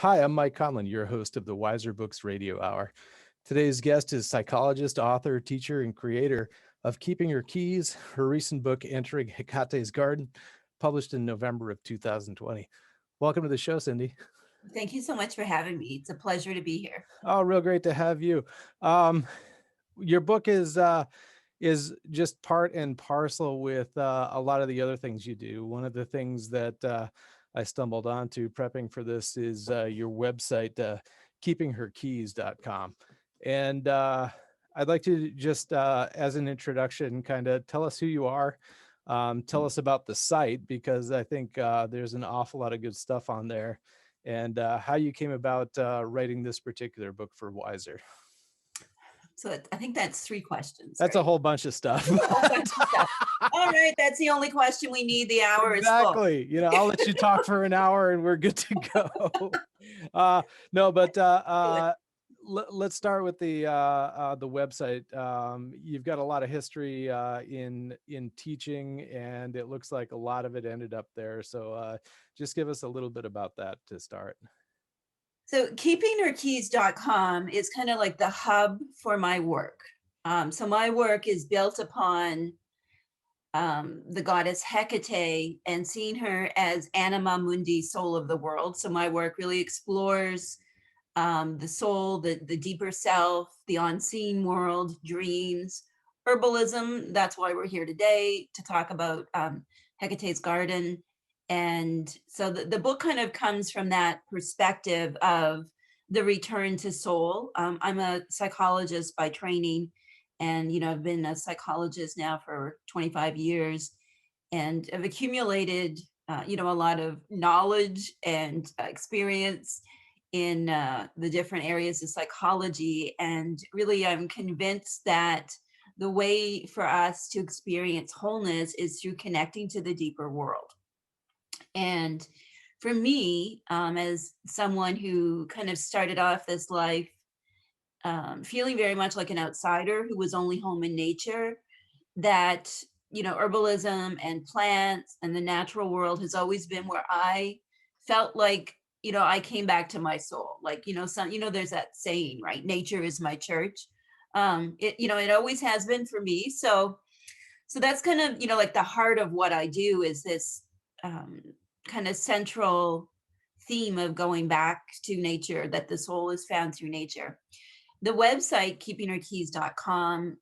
Hi, I'm Mike Conlon, your host of the Weiser Books Radio Hour. Today's guest is psychologist, author, teacher, and creator of Keeping Her Keys, her recent book, Entering Hecate's Garden, published in November of 2020. Welcome to the show, Cyndi. Thank you so much for having me. It's a pleasure to be here. Oh, real great to have you. Your book is just part and parcel with a lot of the other things you do. One of the things that I stumbled onto prepping for this is your website, keepingherkeys.com. And I'd like to just, as an introduction, kind of tell us who you are. Tell us about the site, because I think there's an awful lot of good stuff on there, and how you came about writing this particular book for Weiser. So I think that's three questions, That's right? a whole bunch of stuff. A whole bunch of stuff. All right, that's the only question we need. The hour is full. Exactly. I'll let you talk for an hour and we're good to go. No, but let's start with the website. You've got a lot of history in teaching, and it looks like a lot of it ended up there. So just give us a little bit about that to start. So keepingherkeys.com is kind of like the hub for my work. So my work is built upon the goddess Hecate and seeing her as anima mundi, soul of the world. So my work really explores the soul, the deeper self, the unseen world, dreams, herbalism. That's why we're here today, to talk about Hecate's garden. And so the book kind of comes from that perspective of the return to soul. I'm a psychologist by training, and I've been a psychologist now for 25 years, and I've accumulated a lot of knowledge and experience in the different areas of psychology. And really, I'm convinced that the way for us to experience wholeness is through connecting to the deeper world. And for me, as someone who kind of started off this life feeling very much like an outsider who was only home in nature, that herbalism and plants and the natural world has always been where I felt like I came back to my soul. Like there's that saying, right? Nature is my church. It always has been for me. So that's kind of like the heart of what I do, is this kind of central theme of going back to nature, that the soul is found through nature. The website, keepingherkeys.com,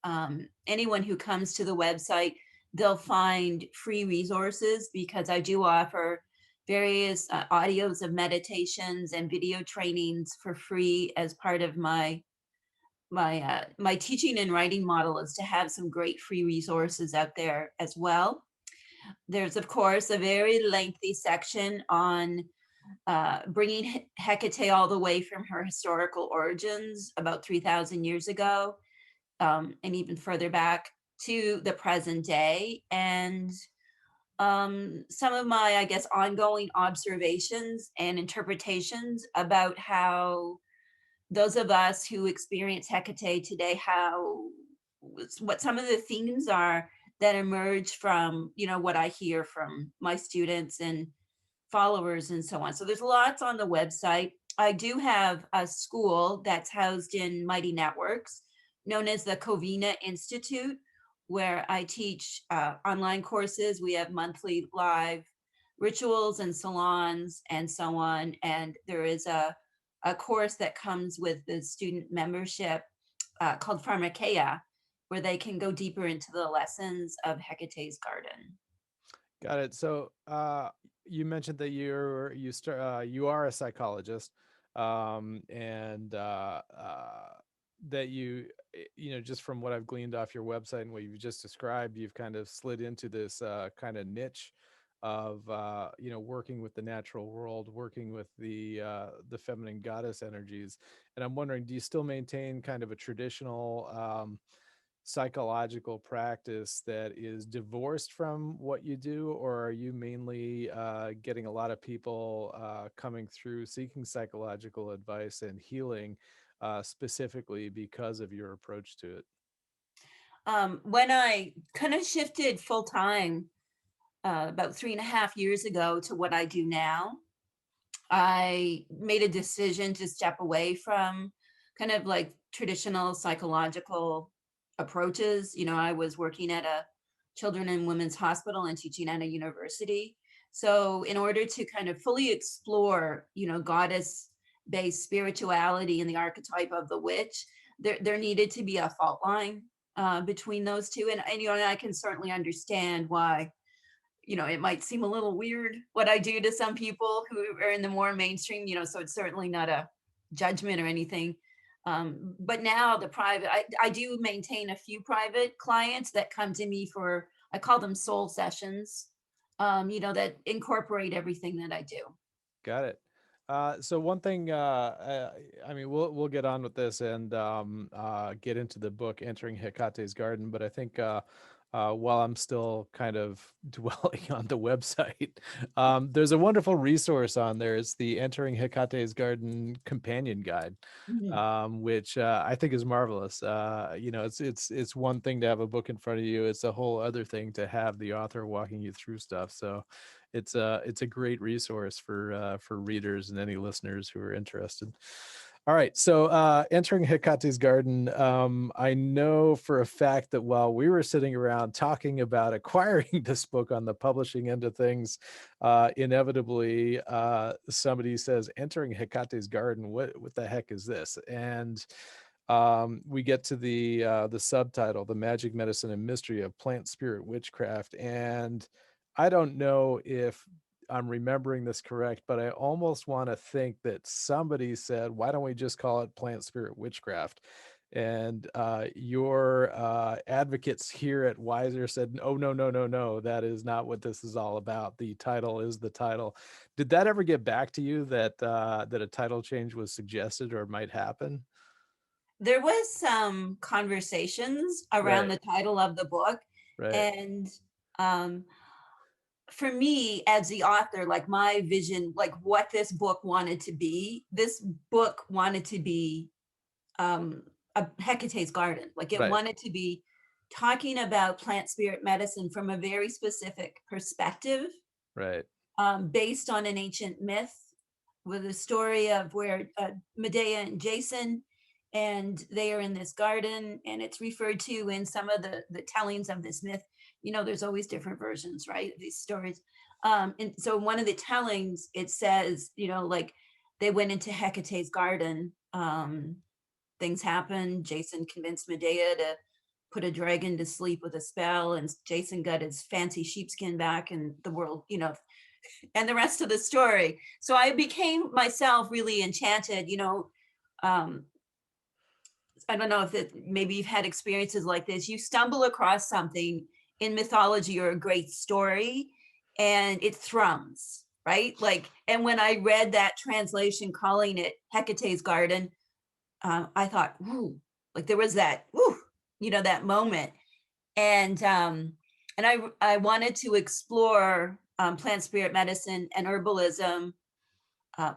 anyone who comes to the website, they'll find free resources, because I do offer various audios of meditations and video trainings for free as part of my teaching and writing model, is to have some great free resources out there as well. There's, of course, a very lengthy section on bringing Hecate all the way from her historical origins about 3,000 years ago, and even further back to the present day. And some of my, I guess, ongoing observations and interpretations about how those of us who experience Hecate today, what some of the themes are that emerge from, what I hear from my students and followers and so on. So there's lots on the website. I do have a school that's housed in Mighty Networks, known as the Covina Institute, where I teach online courses. We have monthly live rituals and salons and so on. And there is a course that comes with the student membership called Pharmakeia, where they can go deeper into the lessons of Hecate's garden. Got it. So you mentioned that you are a psychologist, and that just from what I've gleaned off your website and what you've just described, you've kind of slid into this kind of niche of working with the natural world, working with the feminine goddess energies. And I'm wondering, do you still maintain kind of a traditional psychological practice that is divorced from what you do, or are you mainly getting a lot of people coming through seeking psychological advice and healing specifically because of your approach to it? When I kind of shifted full time about 3.5 years ago to what I do now, I made a decision to step away from kind of like traditional psychological approaches. I was working at a children and women's hospital and teaching at a university. So in order to kind of fully explore, goddess based spirituality and the archetype of the witch, there needed to be a fault line between those two. And I can certainly understand why it might seem a little weird what I do to some people who are in the more mainstream, so it's certainly not a judgment or anything. But now I do maintain a few private clients that come to me for, I call them soul sessions, that incorporate everything that I do. Got it. So one thing, I mean, we'll get on with this and get into the book, Entering Hecate's Garden. But I think while I'm still kind of dwelling on the website, there's a wonderful resource on there. It's the Entering Hecate's Garden Companion Guide, which I think is marvelous. It's one thing to have a book in front of you. It's a whole other thing to have the author walking you through stuff. So it's a great resource for readers and any listeners who are interested. All right, so Entering Hecate's Garden, I know for a fact that while we were sitting around talking about acquiring this book on the publishing end of things, inevitably somebody says, Entering Hecate's Garden, what the heck is this? And we get to the subtitle, The Magic, Medicine, and Mystery of Plant Spirit Witchcraft. And I don't know if I'm remembering this correct, but I almost want to think that somebody said, why don't we just call it Plant Spirit Witchcraft? And your advocates here at Weiser said, oh, no, that is not what this is all about. The title is the title. Did that ever get back to you that that a title change was suggested or might happen? There was some conversations around Right, the title of the book. right, And for me as the author, like my vision, like what this book wanted to be, this book wanted to be a Hecate's Garden. Like it right, wanted to be talking about plant spirit medicine from a very specific perspective, right, based on an ancient myth with a story of where Medea and Jason, and they are in this garden, and it's referred to in some of the tellings of this myth. There's always different versions, right, of these stories. And so one of the tellings, it says, like they went into Hecate's garden. Things happened. Jason convinced Medea to put a dragon to sleep with a spell, and Jason got his fancy sheepskin back, and the world, and the rest of the story. So I became myself really enchanted. Um, I don't know if maybe you've had experiences like this. You stumble across something in mythology or a great story, and it thrums, right? Like, and when I read that translation calling it Hecate's Garden, I thought, "Ooh!" Like there was that, "Ooh!" That moment, and I wanted to explore plant spirit medicine and herbalism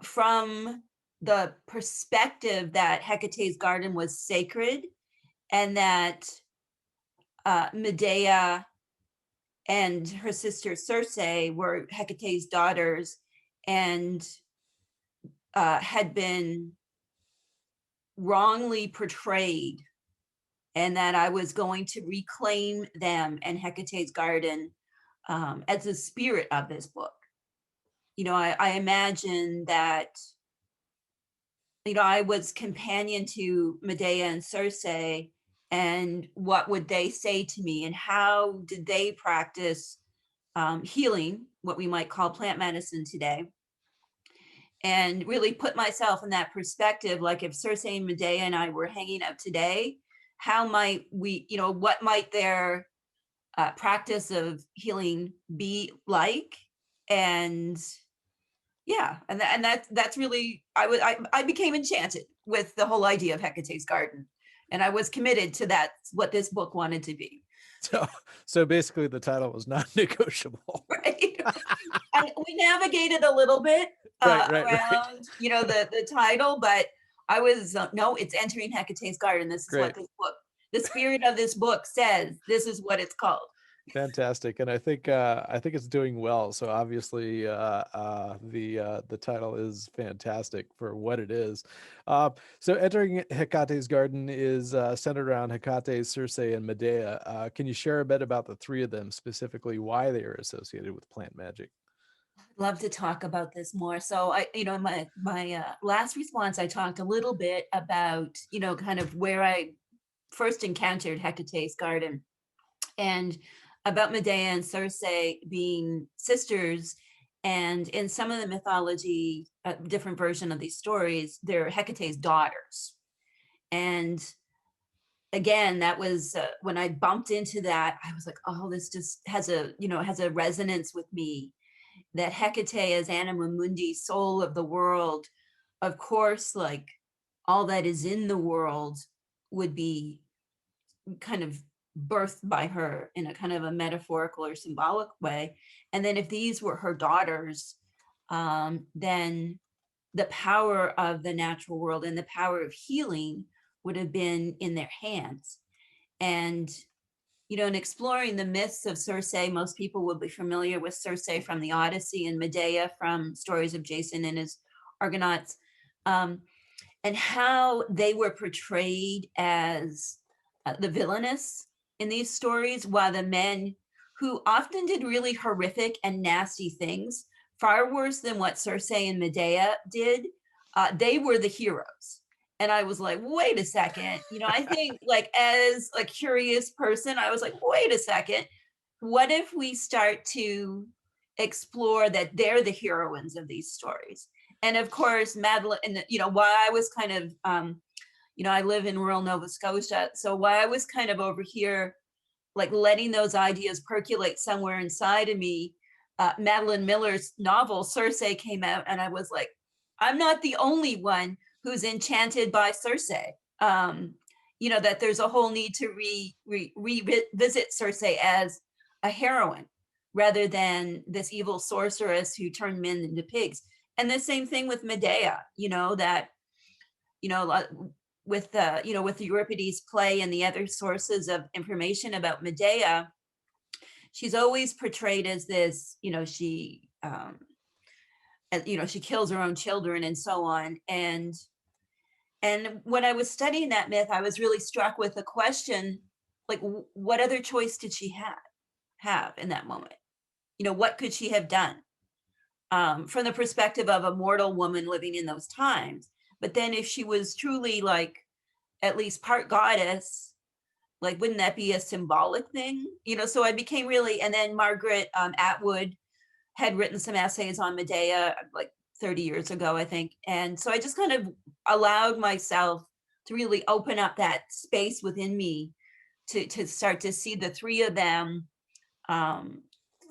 from the perspective that Hecate's garden was sacred, and that Medea and her sister Circe were Hecate's daughters, and had been wrongly portrayed, and that I was going to reclaim them and Hecate's garden as the spirit of this book. I imagine that, I was companion to Medea and Circe, and what would they say to me, and how did they practice healing, what we might call plant medicine today, and really put myself in that perspective. Like if Circe and Medea and I were hanging out today, how might we, what might their practice of healing be like? And yeah, and that's really, I became enchanted with the whole idea of Hecate's garden, and I was committed to that, what this book wanted to be. so basically the title was non-negotiable. Right. And we navigated a little bit Right, around the title, but I was no, it's Entering Hecate's Garden. This is what great. this book, the spirit of this book says, this is what it's called. Fantastic, and I think it's doing well. So obviously, the title is fantastic for what it is. So entering Hecate's garden is centered around Hecate, Circe, and Medea. Can you share a bit about the three of them, specifically why they are associated with plant magic? Love to talk about this more. So I, in my last response, I talked a little bit about, kind of where I first encountered Hecate's garden, and about Medea and Circe being sisters. And in some of the mythology, a different version of these stories, they're Hecate's daughters. And again, that was when I bumped into that, I was like, oh, this just has a resonance with me. That Hecate as anima mundi, soul of the world, of course, like all that is in the world would be kind of birthed by her in a kind of a metaphorical or symbolic way. And then if these were her daughters, then the power of the natural world and the power of healing would have been in their hands. And in exploring the myths of Circe, most people will be familiar with Circe from the Odyssey and Medea from stories of Jason and his Argonauts, um, and how they were portrayed as the villainous in these stories, while the men who often did really horrific and nasty things, far worse than what Circe and Medea did, they were the heroes. And I was like, wait a second. I think, like, as a curious person, I was like, wait a second. What if we start to explore that they're the heroines of these stories? And of course, Madeline, and while I was kind of, I live in rural Nova Scotia. So while I was kind of over here, like letting those ideas percolate somewhere inside of me, Madeline Miller's novel Circe came out, and I was like, I'm not the only one who's enchanted by Circe. That there's a whole need to revisit Circe as a heroine rather than this evil sorceress who turned men into pigs. And the same thing with Medea, that, you know, with the, with the Euripides play and the other sources of information about Medea, she's always portrayed as this, she kills her own children and so on. And when I was studying that myth, I was really struck with the question, like, what other choice did she have in that moment? What could she have done from the perspective of a mortal woman living in those times? But then if she was truly like at least part goddess, like, wouldn't that be a symbolic thing? So I became really, and then Margaret Atwood had written some essays on Medea like 30 years ago, I think. And so I just kind of allowed myself to really open up that space within me to start to see the three of them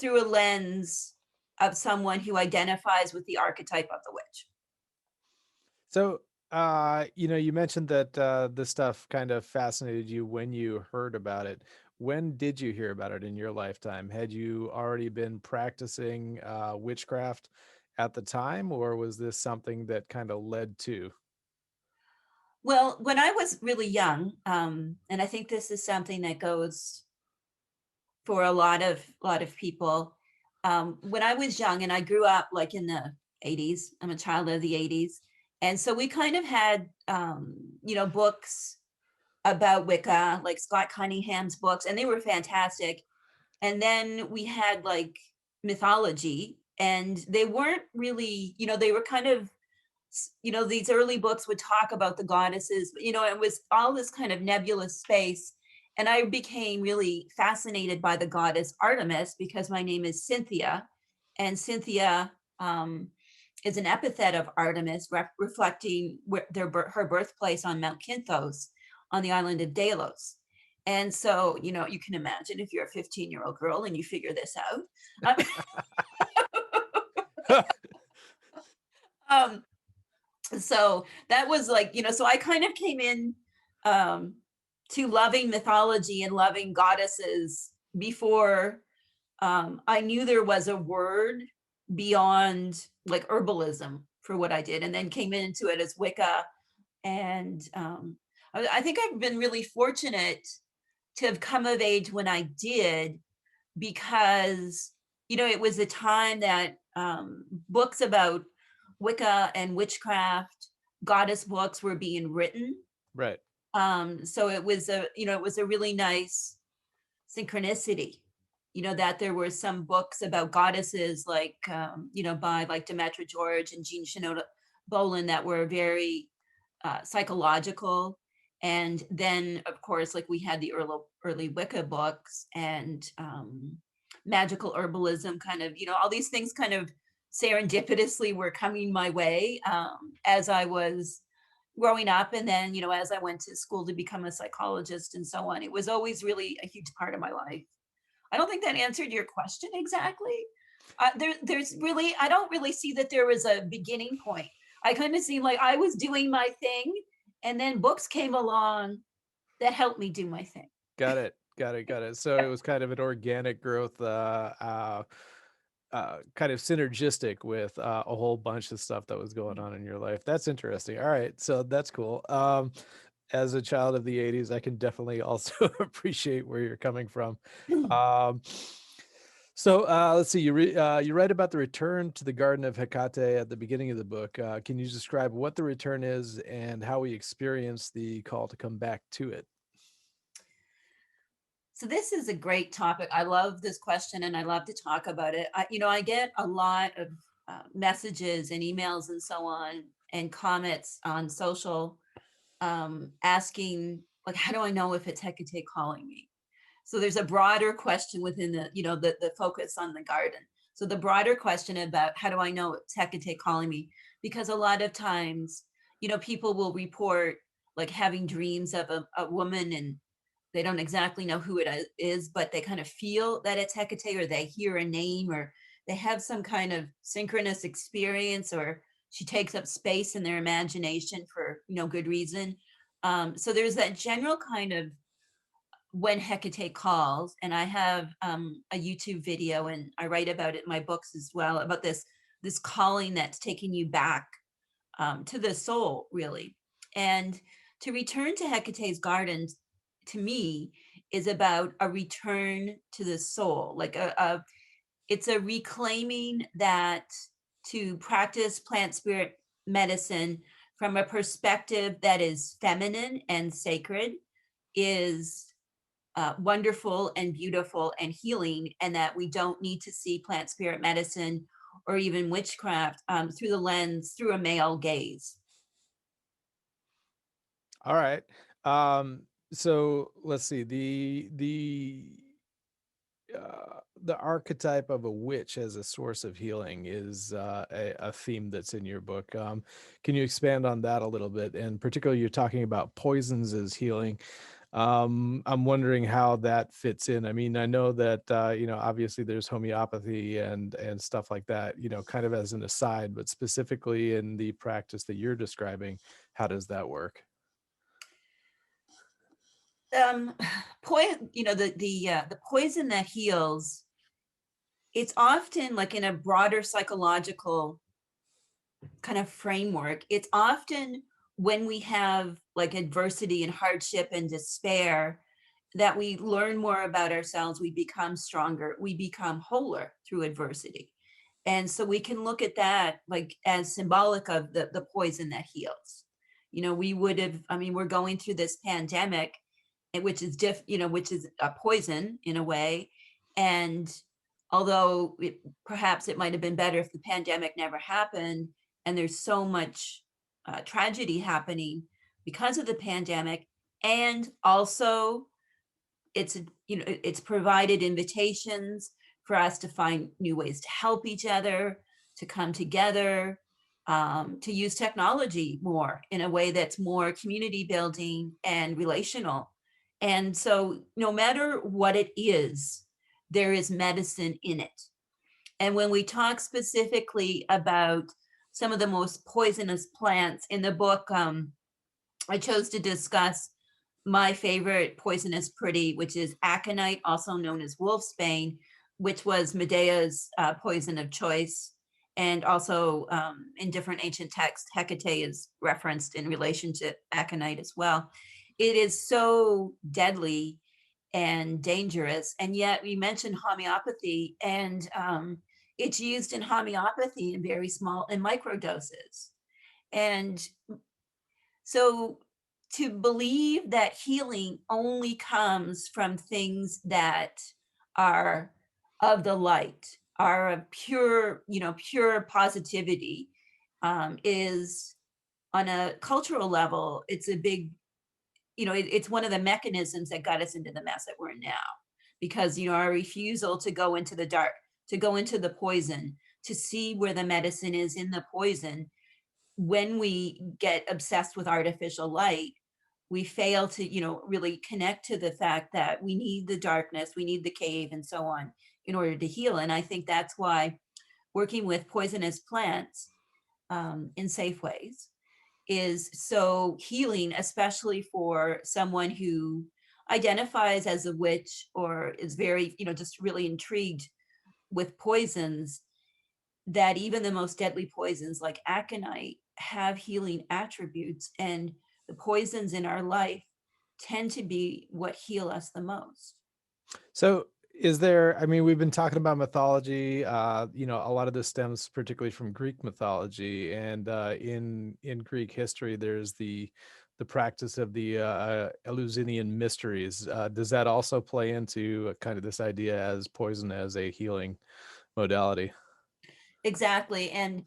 through a lens of someone who identifies with the archetype of the witch. So, you mentioned that this stuff kind of fascinated you when you heard about it. When did you hear about it in your lifetime? Had you already been practicing witchcraft at the time, or was this something that kind of led to? Well, when I was really young, and I think this is something that goes for a lot of people. When I was young, and I grew up like in the 80s, I'm a child of the 80s. And so we kind of had, books about Wicca, like Scott Cunningham's books, and they were fantastic. And then we had like mythology, and they weren't really, they were kind of, these early books would talk about the goddesses, it was all this kind of nebulous space. And I became really fascinated by the goddess Artemis because my name is Cynthia, and Cynthia is an epithet of Artemis, reflecting her birthplace on Mount Kinthos on the island of Delos. And so, you can imagine if you're a 15-year-old girl and you figure this out. um, so that was like, so I kind of came in to loving mythology and loving goddesses before I knew there was a word beyond like herbalism for what I did, and then came into it as Wicca. And I think I've been really fortunate to have come of age when I did, because, it was a time that books about Wicca and witchcraft, goddess books were being written. Right. So it was it was a really nice synchronicity, that there were some books about goddesses like, by like Demetra George and Jean Shinoda Boland that were very psychological. And then, of course, like we had the early Wicca books and magical herbalism, kind of, all these things kind of serendipitously were coming my way as I was growing up. And then, as I went to school to become a psychologist and so on, it was always really a huge part of my life. I don't think that answered your question exactly. There's really, I don't really see that there was a beginning point. I kind of seem like I was doing my thing, and then books came along that helped me do my thing. Got it. Got it. Got it. So it was kind of an organic growth, kind of synergistic with a whole bunch of stuff that was going on in your life. That's interesting. All right, so that's cool. As a child of the '80s, I can definitely also appreciate where you're coming from. Um, so let's see. You write about the return to the Garden of Hecate at the beginning of the book. Can you describe what the return is and how we experience the call to come back to it? So this is a great topic. I love this question and I love to talk about it. I get a lot of messages and emails and so on and comments on social asking, like, how do I know if it's Hecate calling me? So there's a broader question within the focus on the garden. So the broader question about how do I know it's Hecate calling me? Because a lot of times, people will report like having dreams of a woman, and they don't exactly know who it is, but they kind of feel that it's Hecate, or they hear a name, or they have some kind of synchronous experience, or she takes up space in their imagination for good reason. So there's that general kind of when Hecate calls, and I have a YouTube video, and I write about it in my books as well, about this calling that's taking you back to the soul, really. And to return to Hecate's gardens, to me, is about a return to the soul, like it's a reclaiming that to practice plant spirit medicine from a perspective that is feminine and sacred is wonderful and beautiful and healing, and that we don't need to see plant spirit medicine or even witchcraft through the lens, through a male gaze. All right. So let's see. The archetype of a witch as a source of healing is a theme that's in your book. Can you expand on that a little bit? And particularly, you're talking about poisons as healing. I'm wondering how that fits in. I mean, I know that obviously there's homeopathy and stuff like that, kind of as an aside, but specifically in the practice that you're describing, how does that work? um the poison that heals, it's often like in a broader psychological kind of framework. It's often when we have like adversity and hardship and despair that we learn more about ourselves, we become stronger, we become wholer through adversity. And so we can look at that like as symbolic of the poison that heals. We would have, I mean, we're going through this pandemic, which is which is a poison in a way. And although perhaps it might have been better if the pandemic never happened, and there's so much tragedy happening because of the pandemic, and also it's it's provided invitations for us to find new ways to help each other, to come together, to use technology more in a way that's more community building and relational. And so no matter what it is, there is medicine in it. And when we talk specifically about some of the most poisonous plants in the book, I chose to discuss my favorite poisonous pretty, which is aconite, also known as wolfsbane, which was Medea's poison of choice. And also in different ancient texts, Hecate is referenced in relation to aconite as well. It is so deadly, and dangerous. And yet we mentioned homeopathy, and it's used in homeopathy in very small and micro doses. And so to believe that healing only comes from things that are of the light, are of pure, pure positivity, is on a cultural level, it's a big, it's one of the mechanisms that got us into the mess that we're in now. Because, our refusal to go into the dark, to go into the poison, to see where the medicine is in the poison. When we get obsessed with artificial light, we fail to, really connect to the fact that we need the darkness, we need the cave, and so on, in order to heal. And I think that's why working with poisonous plants in safe ways is so healing, especially for someone who identifies as a witch or is very, just really intrigued with poisons, that even the most deadly poisons like aconite have healing attributes, and the poisons in our life tend to be what heal us the most. So is there, I mean, we've been talking about mythology, a lot of this stems particularly from Greek mythology, and in Greek history, there's the practice of the Eleusinian mysteries. Does that also play into kind of this idea as poison as a healing modality? Exactly. And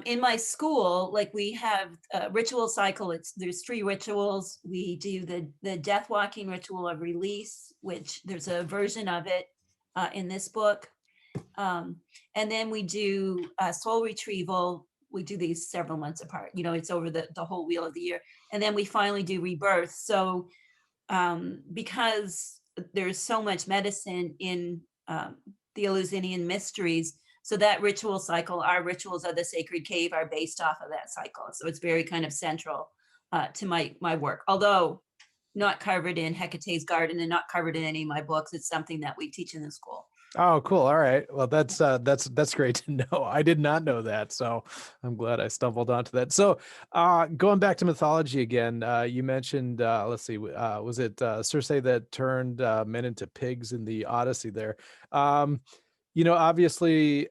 in my school, like, we have a ritual cycle. There's 3 rituals. We do the death walking ritual of release, which there's a version of it in this book. And then we do soul retrieval. We do these several months apart. It's over the whole wheel of the year. And then we finally do rebirth. So because there's so much medicine in the Eleusinian mysteries, so that ritual cycle, our rituals of the sacred cave, are based off of that cycle. So it's very kind of central to my work, although not covered in Hecate's garden and not covered in any of my books. It's something that we teach in the school. Oh, cool. All right. Well, that's great to know. I did not know that, so I'm glad I stumbled onto that. So, going back to mythology again, you mentioned, let's see, was it Circe that turned men into pigs in the Odyssey there? Um, obviously,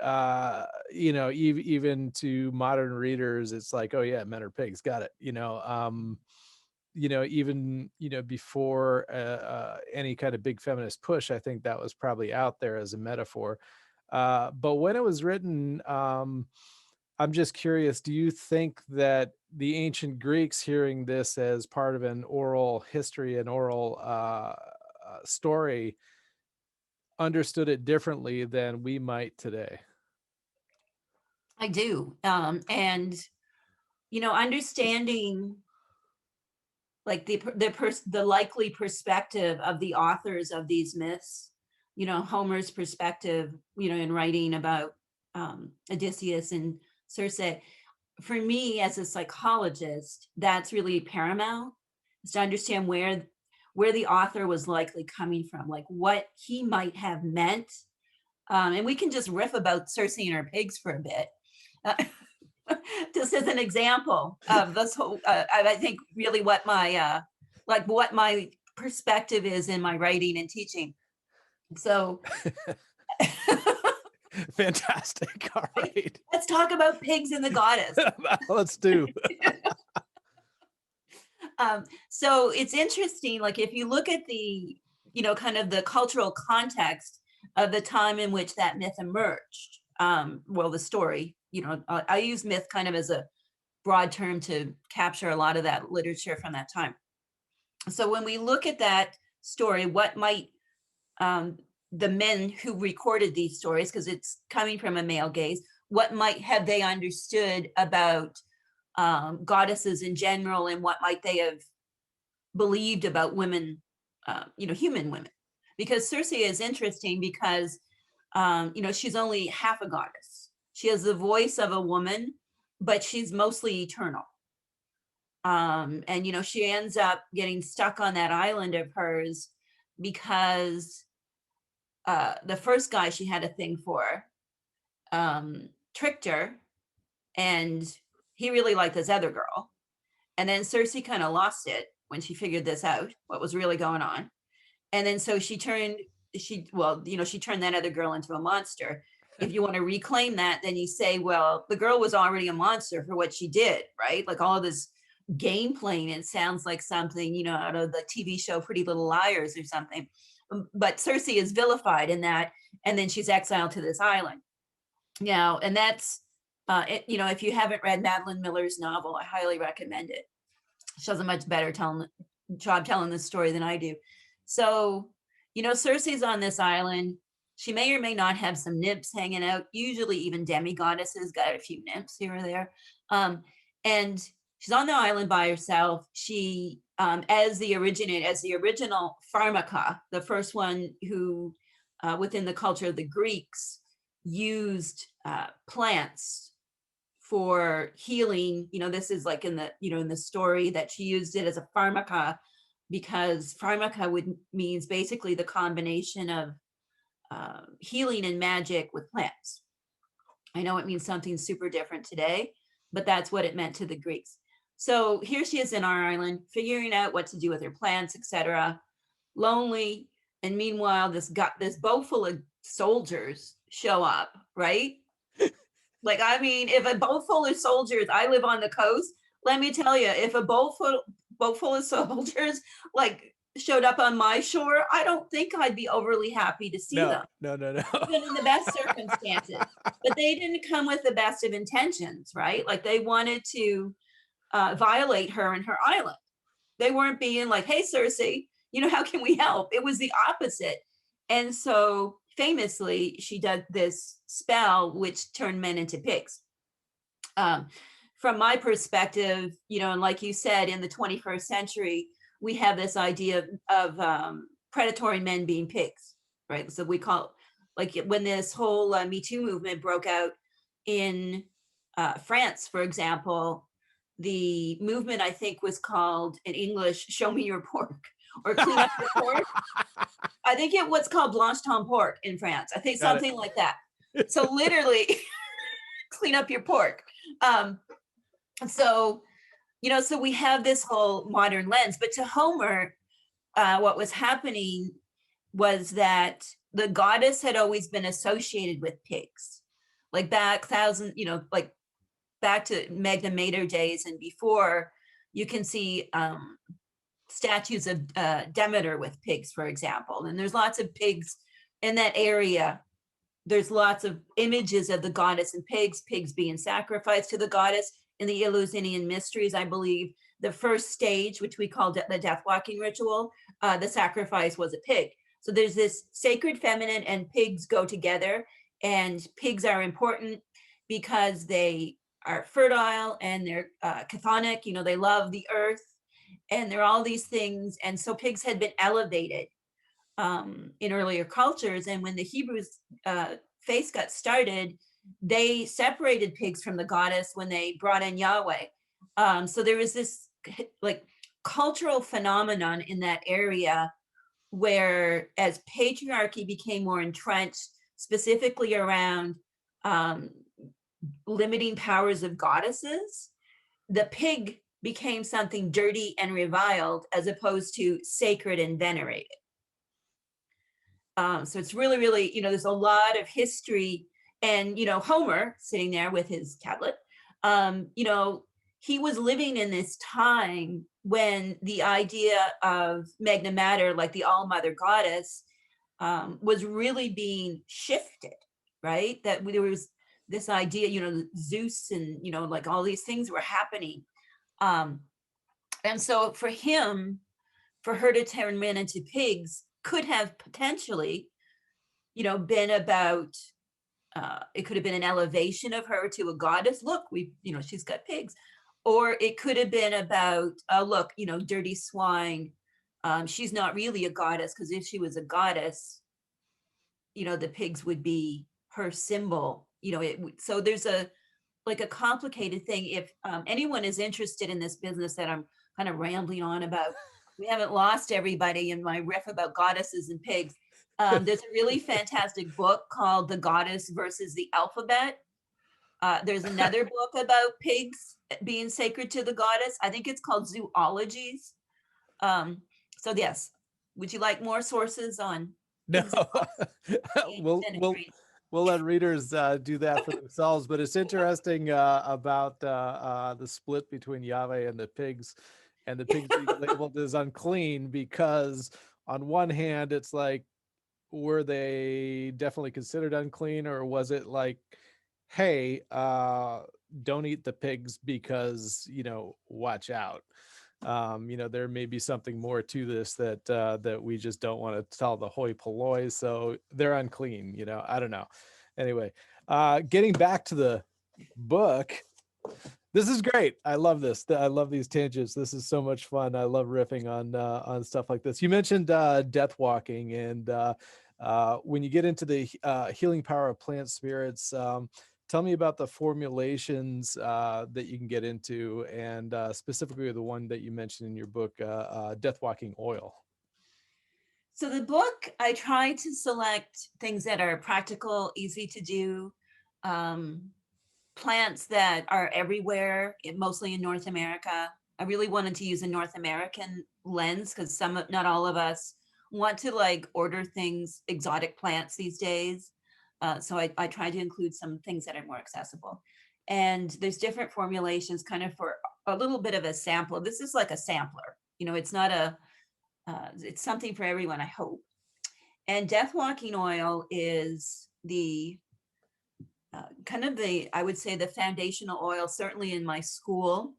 even to modern readers, it's like, oh yeah, men are pigs. Got it. Even before any kind of big feminist push, I think that was probably out there as a metaphor. But when it was written, I'm just curious, do you think that the ancient Greeks, hearing this as part of an oral history, an oral story, understood it differently than we might today? I do. And understanding, like, the likely perspective of the authors of these myths, Homer's perspective, in writing about Odysseus and Circe. For me, as a psychologist, that's really paramount, is to understand where the author was likely coming from, like what he might have meant. And we can just riff about Circe and her pigs for a bit. Just as an example of this whole, I think really what my perspective is in my writing and teaching. So Fantastic. All right. let's talk about pigs and the goddess. Let's do. So it's interesting, like, if you look at the, kind of the cultural context of the time in which that myth emerged, well, the story, I use myth kind of as a broad term to capture a lot of that literature from that time. So when we look at that story, what might the men who recorded these stories, because it's coming from a male gaze, what might have they understood about goddesses in general, and what might they have believed about women, human women? Because Circe is interesting because, she's only half a goddess. She has the voice of a woman, but she's mostly eternal. And, she ends up getting stuck on that island of hers because the first guy she had a thing for tricked her, and he really liked this other girl. And then Circe kind of lost it when she figured this out, what was really going on. And then so she turned that other girl into a monster. If you want to reclaim that, then you say, well, the girl was already a monster for what she did, right? Like all of this game playing, it sounds like something, out of the TV show Pretty Little Liars or something. But Circe is vilified in that, and then she's exiled to this island. Now, and that's, if you haven't read Madeline Miller's novel, I highly recommend it. She does a much better job telling this story than I do. So, Circe's on this island. She may or may not have some nymphs hanging out. Usually, even demigoddesses got a few nymphs here or there. And she's on the island by herself. She, as the original pharmaca, the first one who, within the culture of the Greeks, used plants for healing. This is like in the story that she used it as a pharmaca, because pharmaca means basically the combination of healing and magic with plants. I know it means something super different today, but that's what it meant to the Greeks. So here she is in our island, figuring out what to do with her plants, etc. Lonely, and meanwhile, this boat full of soldiers show up, right? Like, I mean, if a boat full of soldiers, I live on the coast, let me tell you, if a boat full of soldiers like showed up on my shore, I don't think I'd be overly happy to see them. No. Even in the best circumstances. But they didn't come with the best of intentions, right? Like they wanted to violate her and her island. They weren't being like, hey, Circe, how can we help? It was the opposite. And so famously, she did this spell which turned men into pigs. From my perspective, and like you said, in the 21st century, we have this idea of predatory men being pigs, right? So we call, like when this whole Me Too movement broke out in France, for example, the movement I think was called in English, show me your pork, or clean up your pork. I think it was called Blanche ton porc in France. I think something like that. So literally clean up your pork. So we have this whole modern lens, but to Homer, what was happening was that the goddess had always been associated with pigs, like back back to Magna Mater days and before. You can see statues of Demeter with pigs, for example, and there's lots of pigs in that area. There's lots of images of the goddess and pigs being sacrificed to the goddess. In the Eleusinian mysteries, I believe the first stage, which we call the death walking ritual, the sacrifice was a pig. So there's this sacred feminine, and pigs go together, and pigs are important because they are fertile and they're chthonic, they love the earth, and they're all these things. And so pigs had been elevated in earlier cultures. And when the Hebrews faith got started, they separated pigs from the goddess when they brought in Yahweh. So there was this like cultural phenomenon in that area where, as patriarchy became more entrenched, specifically around limiting powers of goddesses, the pig became something dirty and reviled as opposed to sacred and venerated. So it's really, really, there's a lot of history. And, Homer sitting there with his tablet, he was living in this time when the idea of Magna Mater, like the all-mother goddess, was really being shifted, right? That there was this idea, Zeus and, like all these things were happening. And so for her to turn men into pigs could have potentially, been about, it could have been an elevation of her to a goddess. Look, she's got pigs. Or it could have been about, look, dirty swine. She's not really a goddess, because if she was a goddess, the pigs would be her symbol. So there's a complicated thing. If anyone is interested in this business that I'm kind of rambling on about, we haven't lost everybody in my riff about goddesses and pigs. There's a really fantastic book called The Goddess versus the Alphabet. There's another book about pigs being sacred to the goddess. I think it's called Zoologies. So yes, Would you like more sources on No, things about we'll ancient we'll ingredient? we'll let readers do that for themselves. But it's interesting about the split between Yahweh and the pigs being labeled as unclean, because on one hand, it's like, were they definitely considered unclean, or was it like, hey, don't eat the pigs because, watch out. There may be something more to this that we just don't want to tell the hoi polloi, so they're unclean. I don't know. Anyway, getting back to the book, this is great. I love this. I love these tangents. This is so much fun. I love riffing on stuff like this. You mentioned death walking, and when you get into the healing power of plant spirits, tell me about the formulations that you can get into, and specifically the one that you mentioned in your book, death walking oil. So the book, I try to select things that are practical, easy to do, plants that are everywhere, mostly in North America. I really wanted to use a North American lens because not all of us want to like order things, exotic plants these days. So I try to include some things that are more accessible. And there's different formulations kind of for a little bit of a sample. This is like a sampler, it's not it's something for everyone, I hope. And death walking oil is the kind of I would say the foundational oil, certainly in my school.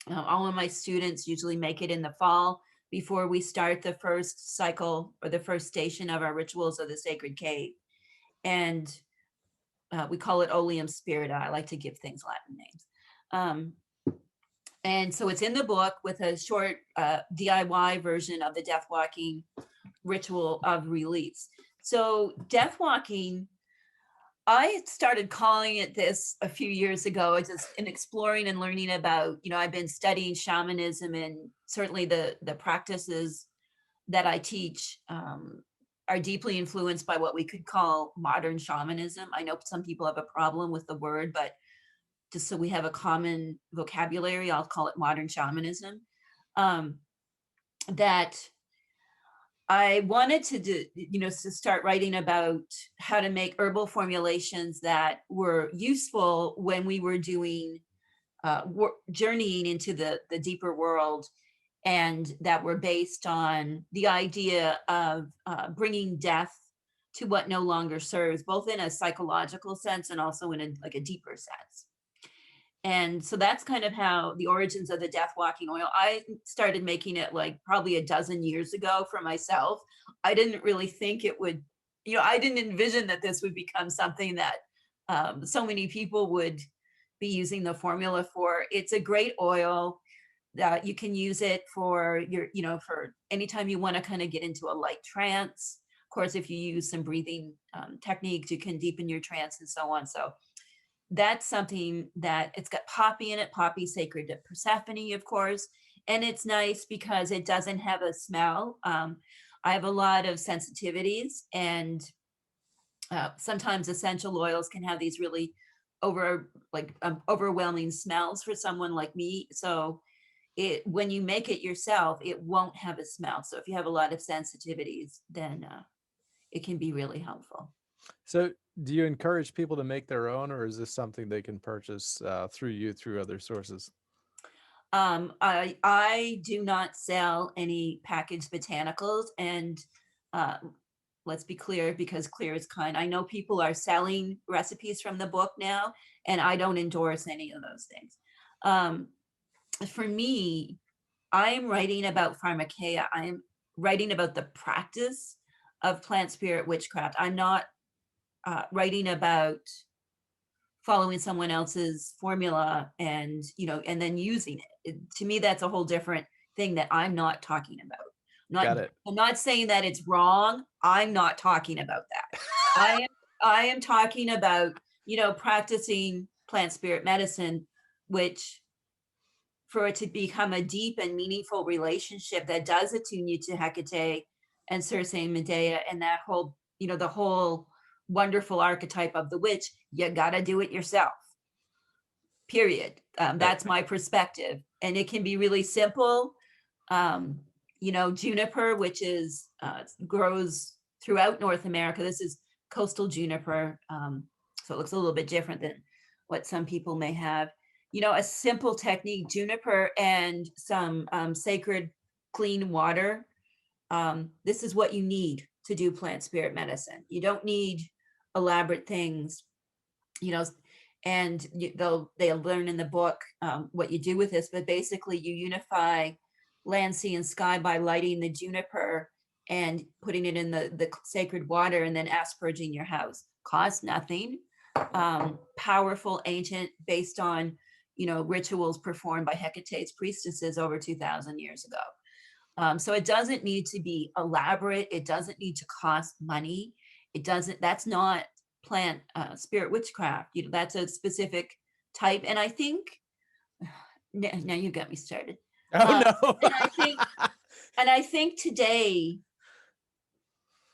All of my students usually make it in the fall before we start the first cycle or the first station of our rituals of the sacred cave. And we call it oleum spirita. I like to give things Latin names. And so it's in the book with a short DIY version of the death walking ritual of release. So death walking, I started calling it this a few years ago, just in exploring and learning about, I've been studying shamanism, and certainly the practices that I teach are deeply influenced by what we could call modern shamanism. I know some people have a problem with the word, but just so we have a common vocabulary, I'll call it modern shamanism. That I wanted to do, to start writing about how to make herbal formulations that were useful when we were doing journeying into the deeper world, and that were based on the idea of bringing death to what no longer serves, both in a psychological sense and also in a deeper sense. And so that's kind of how the origins of the death walking oil. I started making it like probably a dozen years ago for myself. I didn't really think it would, I didn't envision that this would become something that so many people would be using the formula for. It's a great oil that you can use it for for anytime you want to kind of get into a light trance. Of course, if you use some breathing techniques, you can deepen your trance and so on. So that's something that it's got poppy in it, poppy sacred to Persephone, of course. And it's nice because it doesn't have a smell. I have a lot of sensitivities, and sometimes essential oils can have these really overwhelming smells for someone like me. So when you make it yourself, it won't have a smell. So if you have a lot of sensitivities, then it can be really helpful. So do you encourage people to make their own, or is this something they can purchase through other sources? I do not sell any packaged botanicals, and let's be clear, because clear is kind. I know people are selling recipes from the book now, and I don't endorse any of those things. For me, I'm writing about pharmakeia. I'm writing about the practice of plant spirit witchcraft. I'm not writing about following someone else's formula and then using it. To me, that's a whole different thing that I'm not talking about. Got it. I'm not saying that it's wrong. I'm not talking about that. I am talking about practicing plant spirit medicine, which for it to become a deep and meaningful relationship that does attune you to Hecate and Circe and Medea, and that whole the whole wonderful archetype of the witch, you gotta do it yourself, period. That's my perspective, and it can be really simple. juniper, which is grows throughout North America. This is coastal juniper, so it looks a little bit different than what some people may have. A simple technique, juniper and some sacred clean water. This is what you need to do plant spirit medicine. You don't need elaborate things, and they'll learn in the book what you do with this, but basically you unify land, sea, and sky by lighting the juniper and putting it in the sacred water and then asperging your house. Costs nothing. Powerful, ancient, based on rituals performed by Hecate's priestesses over 2,000 years ago. So it doesn't need to be elaborate. It doesn't need to cost money. That's not plant spirit witchcraft. That's a specific type. And I think now you got me started. Oh no. and I think today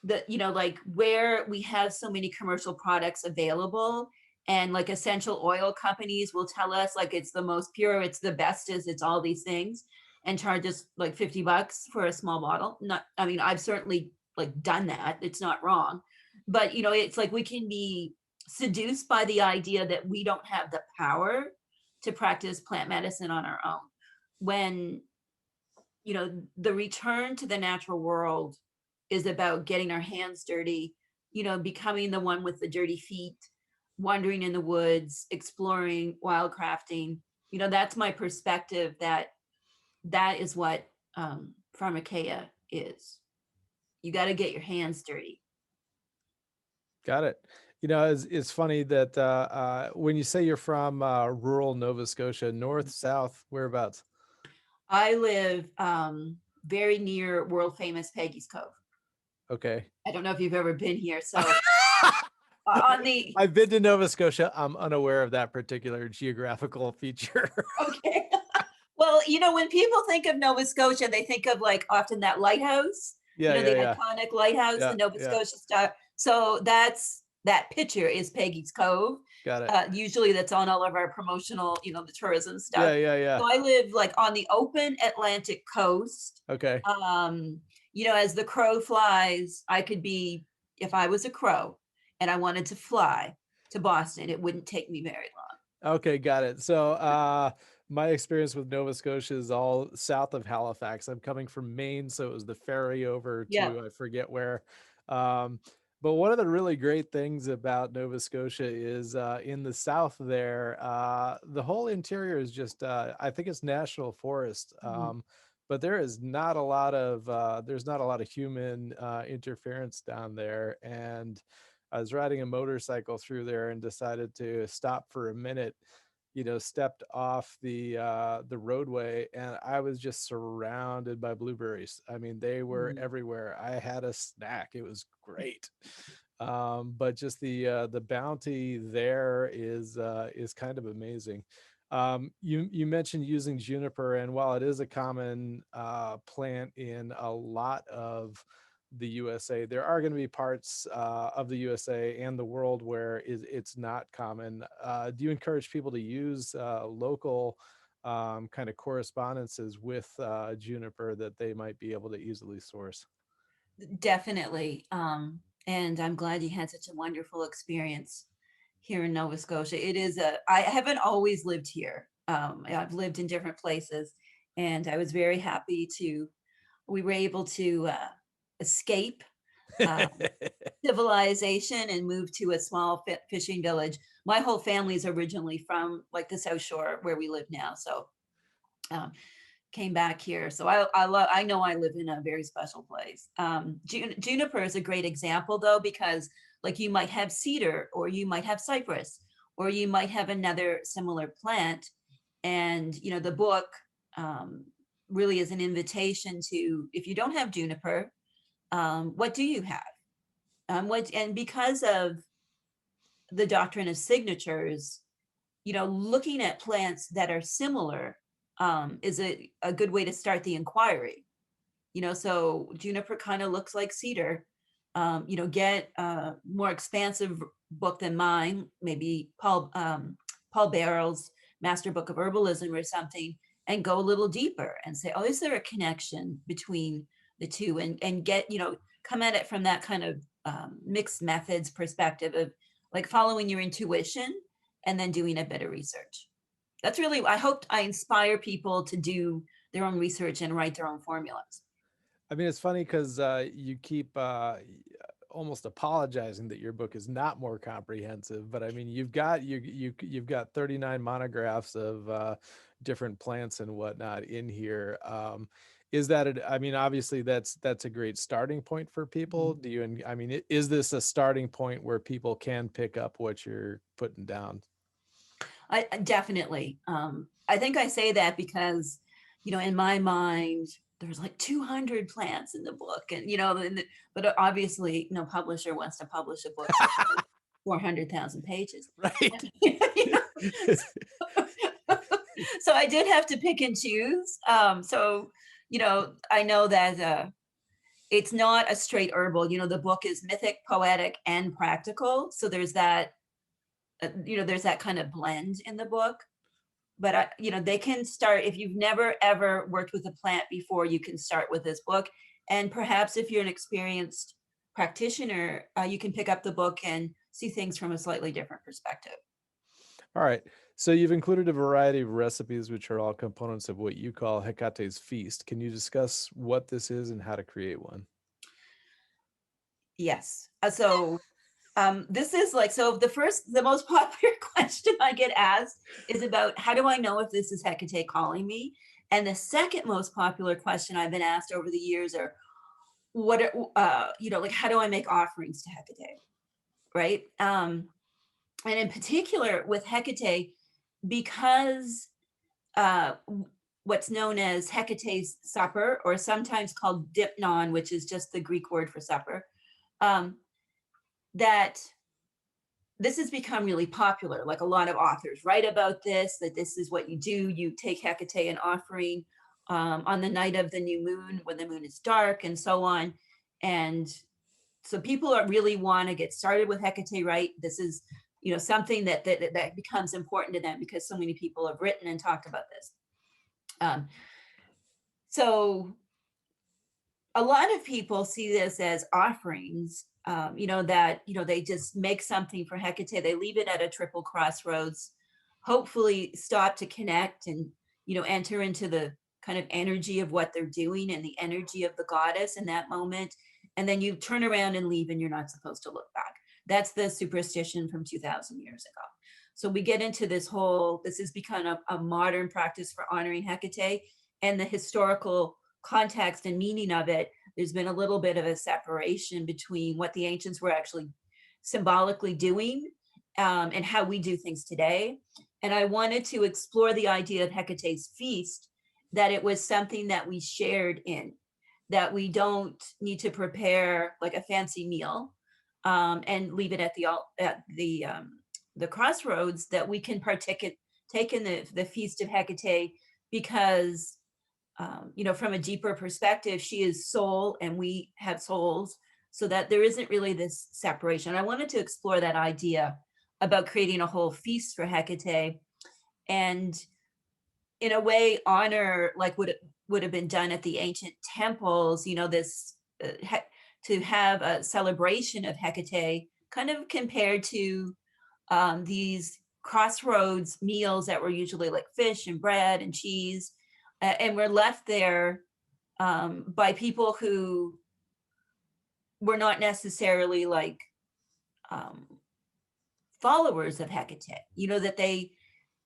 that like where we have so many commercial products available, and like essential oil companies will tell us like it's the most pure, it's the bestest, it's all these things, and charge us like $50 for a small bottle. I've certainly like done that. It's not wrong, but it's like we can be seduced by the idea that we don't have the power to practice plant medicine on our own, when the return to the natural world is about getting our hands dirty, becoming the one with the dirty feet, wandering in the woods, exploring, wildcrafting. That's my perspective, that is what pharmakeia is. You got to get your hands dirty. Got it. It's funny that when you say you're from rural Nova Scotia, north, south, whereabouts? I live very near world famous Peggy's Cove. Okay. I don't know if you've ever been here. So I've been to Nova Scotia. I'm unaware of that particular geographical feature. Okay. Well, when people think of Nova Scotia, they think of like often that lighthouse. The iconic lighthouse, the Nova Scotia Star. So that picture is Peggy's Cove. Got it. Usually that's on all of our promotional, the tourism stuff. Yeah. So I live like on the open Atlantic coast. Okay. As the crow flies, I could be, if I was a crow and I wanted to fly to Boston, it wouldn't take me very long. Okay, got it. So my experience with Nova Scotia is all south of Halifax. I'm coming from Maine, so it was the ferry over to I forget where. But one of the really great things about Nova Scotia is in the south there, the whole interior is just, I think it's national forest. But there's not a lot of human interference down there. And I was riding a motorcycle through there and decided to stop for a minute, stepped off the roadway, and I was just surrounded by blueberries. I mean, they were everywhere. I had a snack. It was great. But just the bounty there is kind of amazing. You mentioned using juniper, and while it is a common plant in a lot of the USA, there are going to be parts of the USA and the world where it's not common. Do you encourage people to use local kind of correspondences with juniper that they might be able to easily source? Definitely. And I'm glad you had such a wonderful experience here in Nova Scotia. I haven't always lived here. I've lived in different places, and I was very happy we were able to escape civilization and move to a small fishing village. My whole family is originally from like the South Shore where we live now. So came back here. So I know I live in a very special place. Juniper is a great example though, because like you might have cedar, or you might have cypress, or you might have another similar plant. And, the book really is an invitation to, if you don't have juniper, what do you have? And because of the doctrine of signatures, looking at plants that are similar is a good way to start the inquiry. So juniper kind of looks like cedar. Get a more expansive book than mine, maybe Paul Barrel's Master Book of Herbalism or something, and go a little deeper and say, oh, is there a connection between the two, and get, come at it from that kind of mixed methods perspective of like following your intuition and then doing a bit of research. That's really, I hope I inspire people to do their own research and write their own formulas. I mean, it's funny because you keep almost apologizing that your book is not more comprehensive, but I mean, you've got 39 monographs of different plants and whatnot in here. Is that I mean, obviously that's a great starting point for people. Do you? I mean, is this a starting point where people can pick up what you're putting down? I definitely. I think I say that because, in my mind, there's like 200 plants in the book, and but obviously, no publisher wants to publish a book 400,000 pages. Right. So I did have to pick and choose. So I know that it's not a straight herbal. The book is mythic, poetic, and practical. So there's that. There's that kind of blend in the book. But they can start, if you've never ever worked with a plant before, you can start with this book. And perhaps if you're an experienced practitioner, you can pick up the book and see things from a slightly different perspective. All right. So you've included a variety of recipes, which are all components of what you call Hecate's feast. Can you discuss what this is and how to create one? Yes. So this is like, so the most popular question I get asked is about, how do I know if this is Hecate calling me? And the second most popular question I've been asked over the years are, like, how do I make offerings to Hecate? Right. And in particular with Hecate, because what's known as Hecate's supper, or sometimes called dipnon, which is just the Greek word for supper, that this has become really popular. Like, a lot of authors write about this, that this is what you do. You take Hecate an offering on the night of the new moon, when the moon is dark, and so on. And so people really want to get started with Hecate, right? This is something that becomes important to them because so many people have written and talked about this. So a lot of people see this as offerings, that they just make something for Hecate, they leave it at a triple crossroads, hopefully stop to connect and enter into the kind of energy of what they're doing and the energy of the goddess in that moment, and then you turn around and leave and you're not supposed to look back. That's the superstition from 2,000 years ago. So we get into this has become a modern practice for honoring Hecate, and the historical context and meaning of it, there's been a little bit of a separation between what the ancients were actually symbolically doing and how we do things today. And I wanted to explore the idea of Hecate's feast, that it was something that we shared in, that we don't need to prepare like a fancy meal and leave it at the crossroads, that we can take in the feast of Hecate, because from a deeper perspective, she is soul and we have souls, so that there isn't really this separation. I wanted to explore that idea about creating a whole feast for Hecate, and in a way honor like what would have been done at the ancient temples, this to have a celebration of Hecate, kind of compared to these crossroads meals that were usually like fish and bread and cheese. And we're left there by people who were not necessarily like followers of Hecate, that they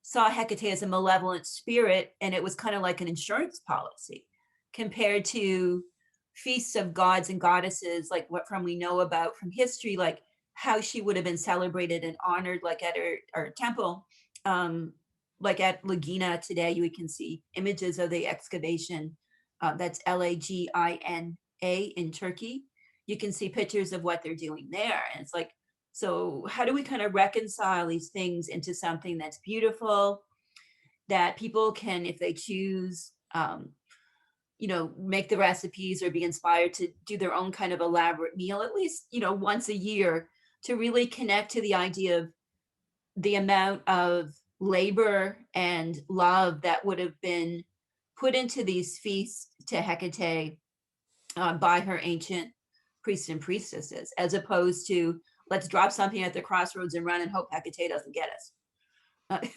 saw Hecate as a malevolent spirit, and it was kind of like an insurance policy compared to feasts of gods and goddesses, like what we know about from history, like how she would have been celebrated and honored, like at her temple. Like at Lagina today, you can see images of the excavation. That's Lagina in Turkey. You can see pictures of what they're doing there. And it's like, so how do we kind of reconcile these things into something that's beautiful, that people can, if they choose, make the recipes or be inspired to do their own kind of elaborate meal, at least, once a year, to really connect to the idea of the amount of labor and love that would have been put into these feasts to Hecate by her ancient priests and priestesses, as opposed to let's drop something at the crossroads and run and hope Hecate doesn't get us.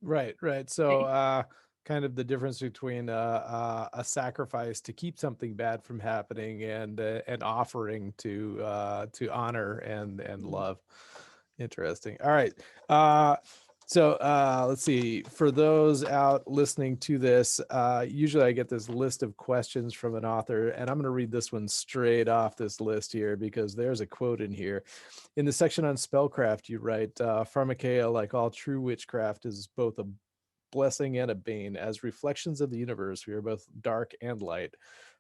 Right. So, kind of the difference between a sacrifice to keep something bad from happening and an offering to honor and love. Interesting. All right. So let's see. For those out listening to this, usually I get this list of questions from an author, and I'm going to read this one straight off this list here because there's a quote in here. In the section on spellcraft, you write, Pharmakeia, like all true witchcraft, is both a blessing and a bane. As reflections of the universe, we are both dark and light.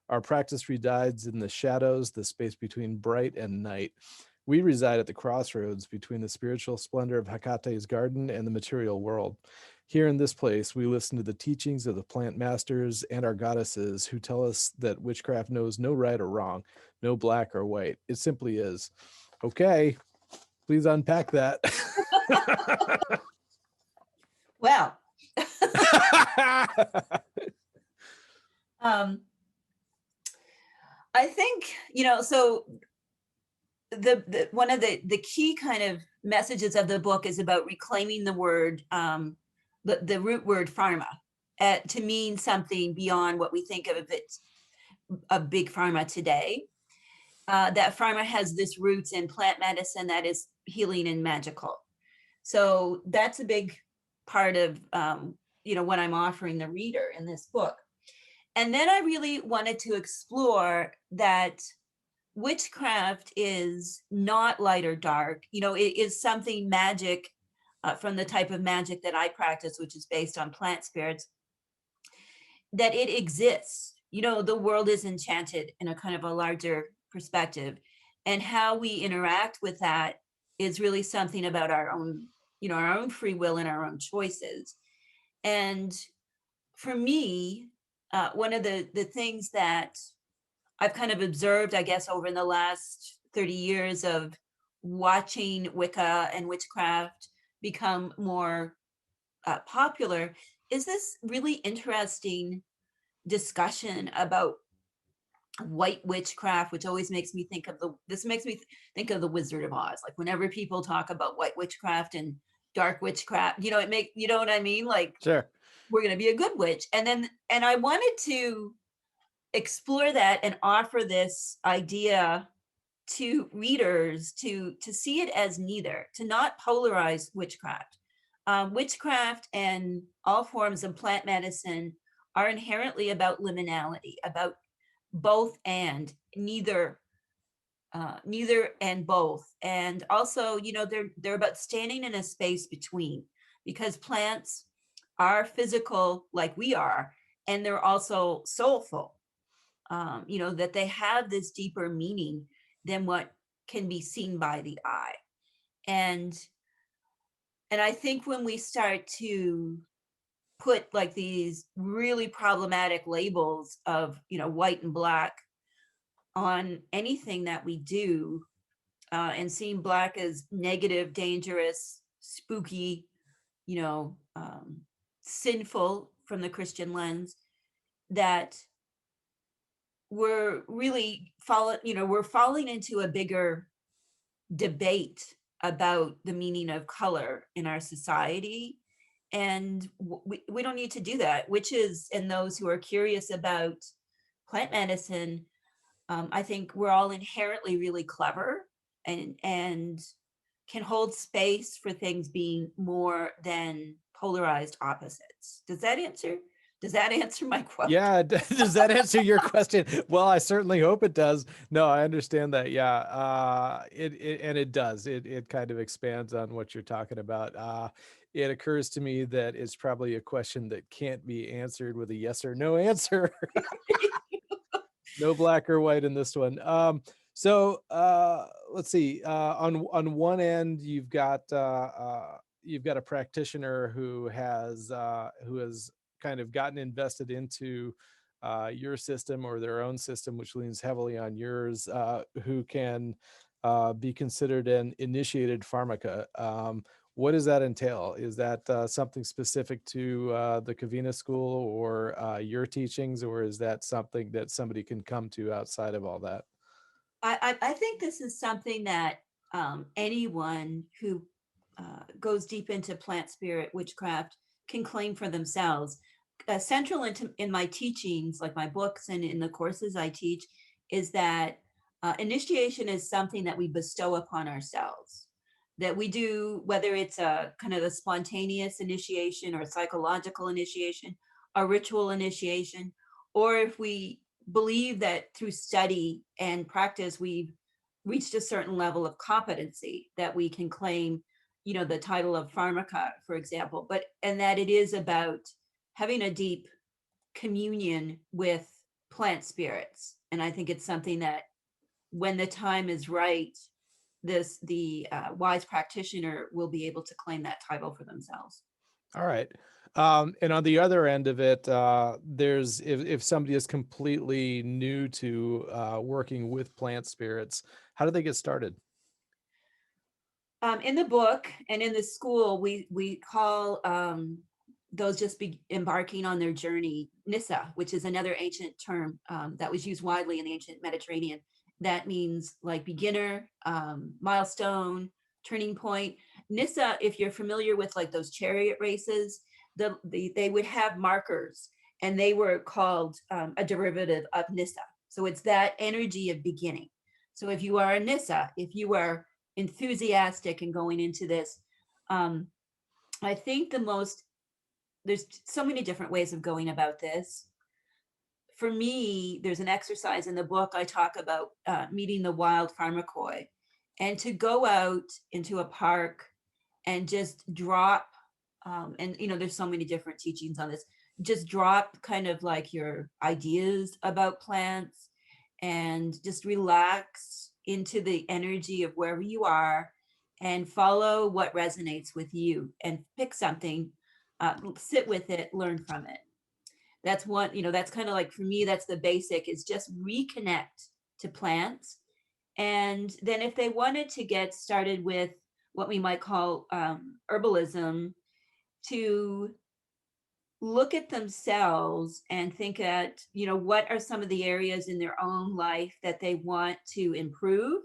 Our practice resides in the shadows, the space between bright and night. We reside at the crossroads between the spiritual splendor of Hecate's garden and the material world. Here in this place, we listen to the teachings of the plant masters and our goddesses who tell us that witchcraft knows no right or wrong, no black or white. It simply is. Okay, please unpack that. Well, I think, so the one of the key kind of messages of the book is about reclaiming the word, the root word pharma, to mean something beyond what we think of it, of big pharma today. That pharma has this roots in plant medicine that is healing and magical. So that's a big part of what I'm offering the reader in this book. And then I really wanted to explore that witchcraft is not light or dark. It is something magic, from the type of magic that I practice, which is based on plant spirits, that it exists. The world is enchanted in a kind of a larger perspective. And how we interact with that is really something about our own free will and our own choices. And for me, one of the things that I've kind of observed, I guess, over the last 30 years of watching Wicca and witchcraft become more popular is this really interesting discussion about white witchcraft, which always makes me think of the Wizard of Oz. Like whenever people talk about white witchcraft and dark witchcraft, you know what I mean? Like, Sure. we're going to be a good witch. And I wanted to explore that and offer this idea to readers to see it as neither, to not polarize witchcraft. Witchcraft and all forms of plant medicine are inherently about liminality, about both and neither and both. And also, they're about standing in a space between, because plants are physical like we are, and they're also soulful. That they have this deeper meaning than what can be seen by the eye. And I think when we start to put like these really problematic labels of, white and black on anything that we do, and seeing black as negative, dangerous, spooky, sinful from the Christian lens, that we're really we're falling into a bigger debate about the meaning of color in our society. And we don't need to do that. Witches and those who are curious about plant medicine, I think we're all inherently really clever and can hold space for things being more than polarized opposites. Does that answer my question? Yeah. Does that answer your question? Well, I certainly hope it does. No, I understand that. Yeah. It does. It kind of expands on what you're talking about. It occurs to me that it's probably a question that can't be answered with a yes or no answer. No black or white in this one. So let's see. On one end, you've got a practitioner who has kind of gotten invested into your system or their own system, which leans heavily on yours, who can be considered an initiated pharmaca. What does that entail? Is that something specific to the Kavina school or your teachings, or is that something that somebody can come to outside of all that? I think this is something that anyone who goes deep into plant spirit witchcraft can claim for themselves. Central in my teachings, like my books and in the courses I teach, is that initiation is something that we bestow upon ourselves. That we do, whether it's a kind of a spontaneous initiation or a psychological initiation, a ritual initiation, or if we believe that through study and practice we've reached a certain level of competency that we can claim, the title of pharmaca, for example, and that it is about having a deep communion with plant spirits. And I think it's something that when the time is right, the wise practitioner will be able to claim that title for themselves. All right. And on the other end of it, there's if somebody is completely new to working with plant spirits, how do they get started? In the book and in the school, we call those just embarking on their journey Nissa, which is another ancient term that was used widely in the ancient Mediterranean. That means like beginner, milestone, turning point. Nissa, if you're familiar with like those chariot races, they would have markers, and they were called a derivative of Nissa. So it's that energy of beginning. So if you are a Nissa, if you are enthusiastic and going into this, I think there's so many different ways of going about this. For me, there's an exercise in the book. I talk about meeting the wild pharmacoi, and to go out into a park and just drop, and there's so many different teachings on this, just drop kind of like your ideas about plants and just relax into the energy of wherever you are and follow what resonates with you and pick something, sit with it, learn from it. That's one, that's kind of like, for me, that's the basic, is just reconnect to plants. And then if they wanted to get started with what we might call herbalism, to look at themselves and think at, what are some of the areas in their own life that they want to improve,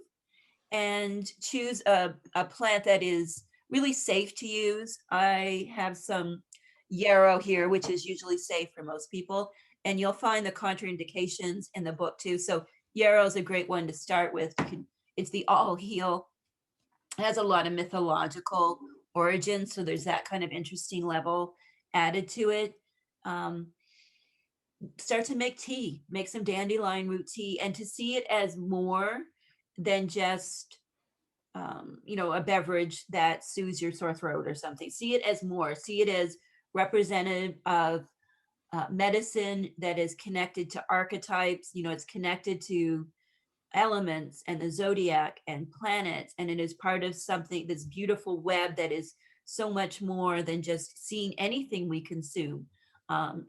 and choose a plant that is really safe to use. I have some yarrow here, which is usually safe for most people, and you'll find the contraindications in the book too. So yarrow is a great one to start with. It's the all heal. It has a lot of mythological origin, so there's that kind of interesting level added to it. Start to make tea, make some dandelion root tea, and to see it as more than just a beverage that soothes your sore throat or something. See it as more. See it as representative of medicine that is connected to archetypes. It's connected to elements and the zodiac and planets, and it is part of something, this beautiful web that is so much more than just seeing anything we consume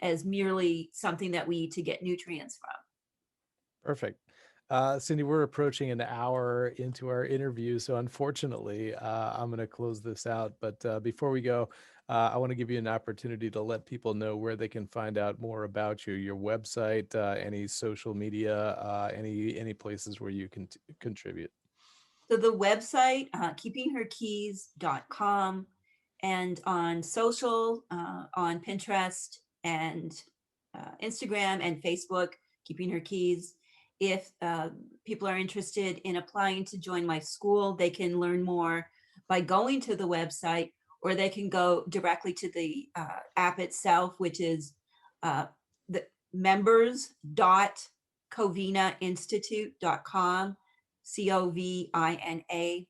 as merely something that we eat to get nutrients from. Perfect. Cyndi, we're approaching an hour into our interview, so unfortunately, I'm going to close this out. But before we go, I want to give you an opportunity to let people know where they can find out more about you, your website, any social media, any places where you can contribute. So the website, keepingherkeys.com, and on social, on Pinterest and Instagram and Facebook, Keeping Her Keys. If people are interested in applying to join my school, they can learn more by going to the website, or they can go directly to the app itself, which is the members.covinainstitute.com, COVINA.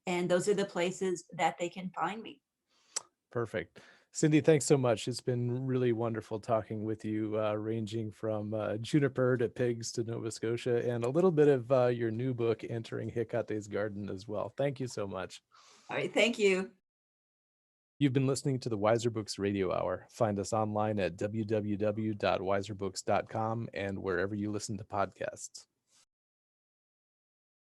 And those are the places that they can find me. Perfect. Cyndi, thanks so much. It's been really wonderful talking with you, ranging from juniper to pigs to Nova Scotia, and a little bit of your new book, Entering Hecate's Garden, as well. Thank you so much. All right. Thank you. You've been listening to the Weiser Books Radio Hour. Find us online at www.weiserbooks.com and wherever you listen to podcasts.